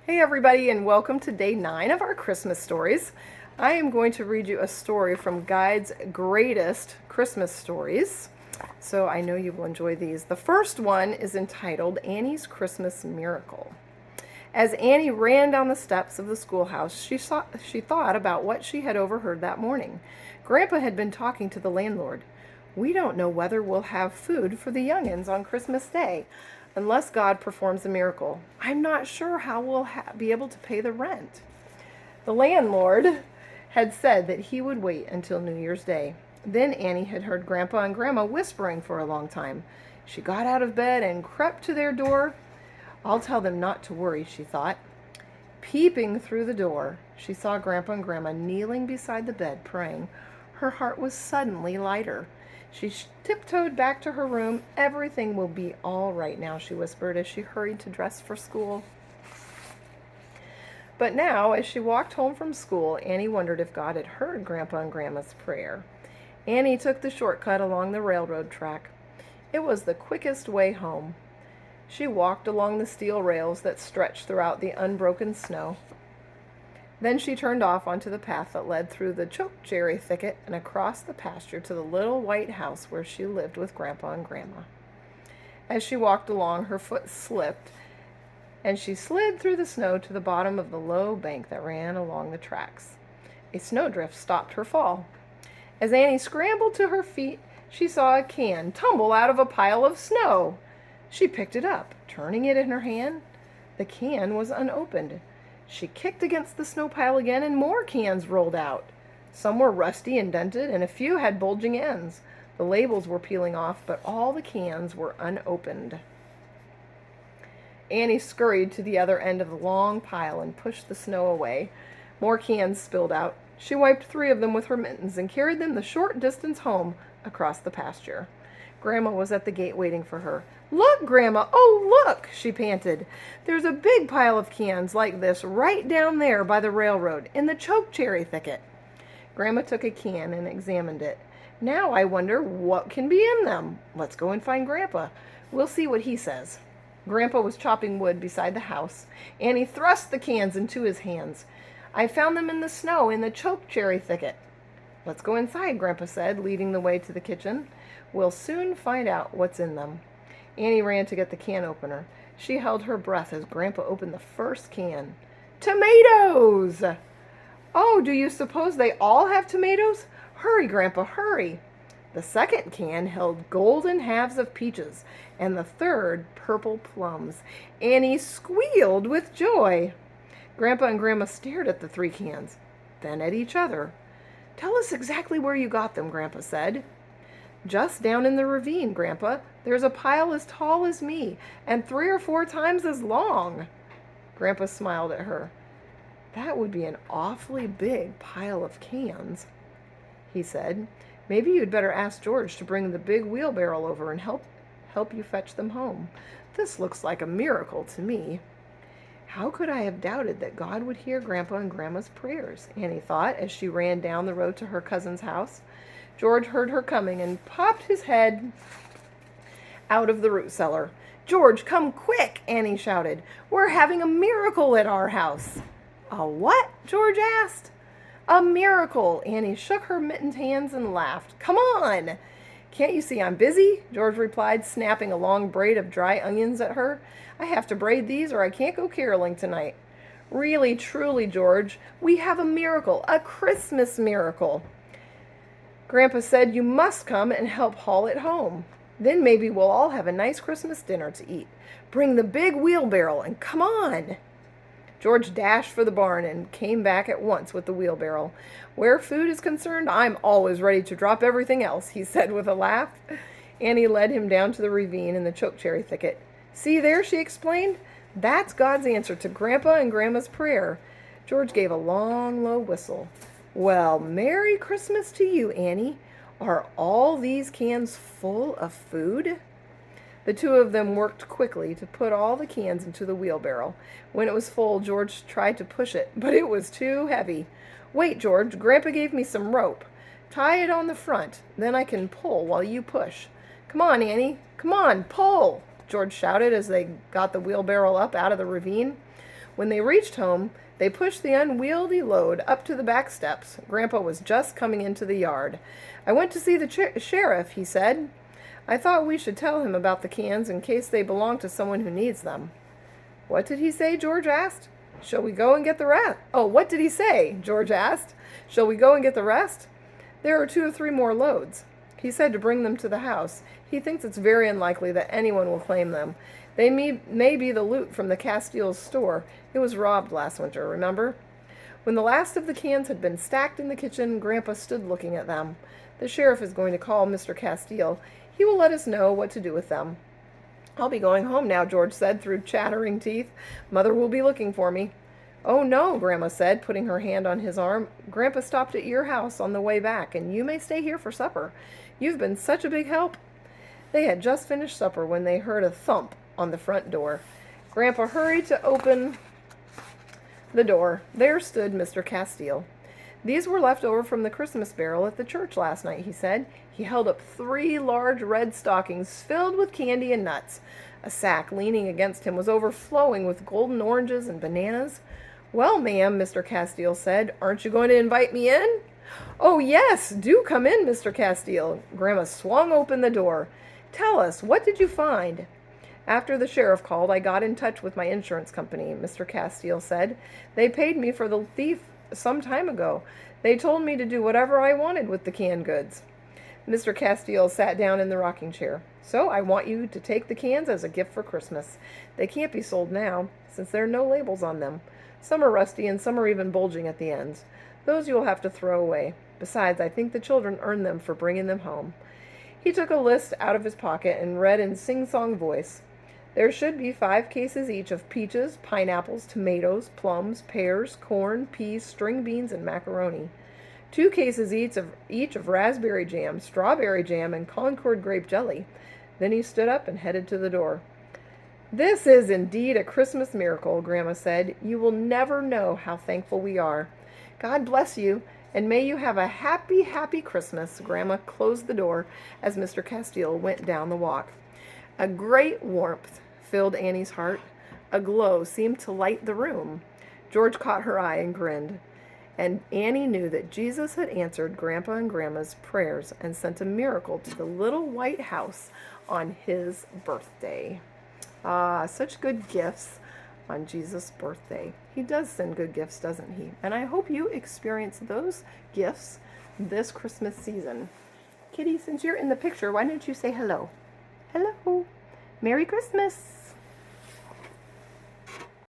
Hey everybody, and welcome to day 9 of our Christmas stories. I am going to read you a story from Guide's Greatest Christmas Stories. So I know you will enjoy these. The first one is entitled Annie's Christmas Miracle. As Annie ran down the steps of the schoolhouse, she thought about what she had overheard that morning. Grandpa had been talking to the landlord. "We don't know whether we'll have food for the young'uns on Christmas Day unless God performs a miracle. I'm not sure how we'll be able to pay the rent." The landlord had said that he would wait until New Year's Day. Then Annie had heard Grandpa and Grandma whispering for a long time. She got out of bed and crept to their door. "I'll tell them not to worry," she thought. Peeping through the door, she saw Grandpa and Grandma kneeling beside the bed praying. Her heart was suddenly lighter. She tiptoed back to her room. "Everything will be all right now," she whispered as she hurried to dress for school. But now, as she walked home from school, Annie wondered if God had heard Grandpa and Grandma's prayer. Annie took the shortcut along the railroad track. It was the quickest way home. She walked along the steel rails that stretched throughout the unbroken snow. Then she turned off onto the path that led through the chokecherry thicket and across the pasture to the little white house where she lived with Grandpa and Grandma. As she walked along, her foot slipped, and she slid through the snow to the bottom of the low bank that ran along the tracks. A snowdrift stopped her fall. As Annie scrambled to her feet, she saw a can tumble out of a pile of snow. She picked it up, turning it in her hand. The can was unopened. She kicked against the snow pile again, and more cans rolled out. Some were rusty and dented, and a few had bulging ends. The labels were peeling off, but all the cans were unopened. Annie scurried to the other end of the long pile and pushed the snow away. More cans spilled out. She wiped 3 of them with her mittens and carried them the short distance home across the pasture. Grandma was at the gate waiting for her. "Look, Grandma! Oh, look!" she panted. "There's a big pile of cans like this right down there by the railroad in the chokecherry thicket." Grandma took a can and examined it. "Now I wonder what can be in them. Let's go and find Grandpa. We'll see what he says." Grandpa was chopping wood beside the house. Annie thrust the cans into his hands. "I found them in the snow in the chokecherry thicket." "Let's go inside," Grandpa said, leading the way to the kitchen. "We'll soon find out what's in them." Annie ran to get the can opener. She held her breath as Grandpa opened the first can. "Tomatoes!" "Oh, do you suppose they all have tomatoes? Hurry, Grandpa, hurry!" The second can held golden halves of peaches, and the third purple plums. Annie squealed with joy. Grandpa and Grandma stared at the 3 cans, then at each other. "Tell us exactly where you got them," Grandpa said. "Just down in the ravine, Grandpa. There's a pile as tall as me and 3 or 4 times as long." Grandpa smiled at her. "That would be an awfully big pile of cans," he said. "Maybe you'd better ask George to bring the big wheelbarrow over and help you fetch them home. This looks like a miracle to me." How could I have doubted that God would hear Grandpa and Grandma's prayers? Annie thought as she ran down the road to her cousin's house. George heard her coming and popped his head out of the root cellar. "George, come quick!" Annie shouted. "We're having a miracle at our house." "A what?" George asked. "A miracle." Annie shook her mittened hands and laughed. "Come on!" "Can't you see I'm busy?" George replied, snapping a long braid of dry onions at her. "I have to braid these or I can't go caroling tonight." "Really, truly, George, we have a miracle, a Christmas miracle. Grandpa said you must come and help haul it home. Then maybe we'll all have a nice Christmas dinner to eat. Bring the big wheelbarrow and come on." George dashed for the barn and came back at once with the wheelbarrow. "Where food is concerned, I'm always ready to drop everything else," he said with a laugh. Annie led him down to the ravine in the chokecherry thicket. "See there," she explained. "That's God's answer to Grandpa and Grandma's prayer." George gave a long, low whistle. "Well, Merry Christmas to you, Annie. Are all these cans full of food?" The 2 of them worked quickly to put all the cans into the wheelbarrow. When it was full, George tried to push it, but it was too heavy. "Wait, George, Grandpa gave me some rope. Tie it on the front, then I can pull while you push." "Come on, Annie, come on, pull!" George shouted as they got the wheelbarrow up out of the ravine. When they reached home, they pushed the unwieldy load up to the back steps. Grandpa was just coming into the yard. "I went to see the sheriff," he said. "I thought we should tell him about the cans in case they belong to someone who needs them." "What did he say?" George asked. "Shall we go and get the rest?" "Oh, what did he say?" George asked. "Shall we go and get the rest?" "There are 2 or 3 more loads. He said to bring them to the house. He thinks it's very unlikely that anyone will claim them. They may be the loot from the Castile's store. It was robbed last winter, remember?" When the last of the cans had been stacked in the kitchen, Grandpa stood looking at them. "The sheriff is going to call Mr. Castile. He will let us know what to do with them." "I'll be going home now," George said through chattering teeth. "Mother will be looking for me." "Oh, no," Grandma said, putting her hand on his arm. "Grandpa stopped at your house on the way back, and you may stay here for supper. You've been such a big help." They had just finished supper when they heard a thump on the front door. Grandpa hurried to open the door. There stood Mr. Castile. "These were left over from the Christmas barrel at the church last night," he said. He held up 3 large red stockings filled with candy and nuts. A sack leaning against him was overflowing with golden oranges and bananas. "Well, ma'am," Mr. Castile said, "aren't you going to invite me in?" "Oh, yes, do come in, Mr. Castile." Grandma swung open the door. "Tell us, what did you find?" "After the sheriff called, I got in touch with my insurance company," Mr. Castile said. "They paid me for the thief some time ago. They told me to do whatever I wanted with the canned goods." Mr. Castile sat down in the rocking chair. "So I want you to take the cans as a gift for Christmas. They can't be sold now, since there are no labels on them. Some are rusty and some are even bulging at the ends. Those you will have to throw away. Besides, I think the children earned them for bringing them home." He took a list out of his pocket and read in sing-song voice. "There should be 5 cases each of peaches, pineapples, tomatoes, plums, pears, corn, peas, string beans, and macaroni. 2 cases each of raspberry jam, strawberry jam, and Concord grape jelly." Then he stood up and headed to the door. "This is indeed a Christmas miracle," Grandma said. "You will never know how thankful we are. God bless you, and may you have a happy, happy Christmas." Grandma closed the door as Mr. Castile went down the walk. A great warmth filled Annie's heart. A glow seemed to light the room. George caught her eye and grinned. And Annie knew that Jesus had answered Grandpa and Grandma's prayers and sent a miracle to the little white house on his birthday. Ah, such good gifts on Jesus' birthday. He does send good gifts, doesn't he? And I hope you experience those gifts this Christmas season. Kitty, since you're in the picture, why don't you say hello? Hello. Merry Christmas.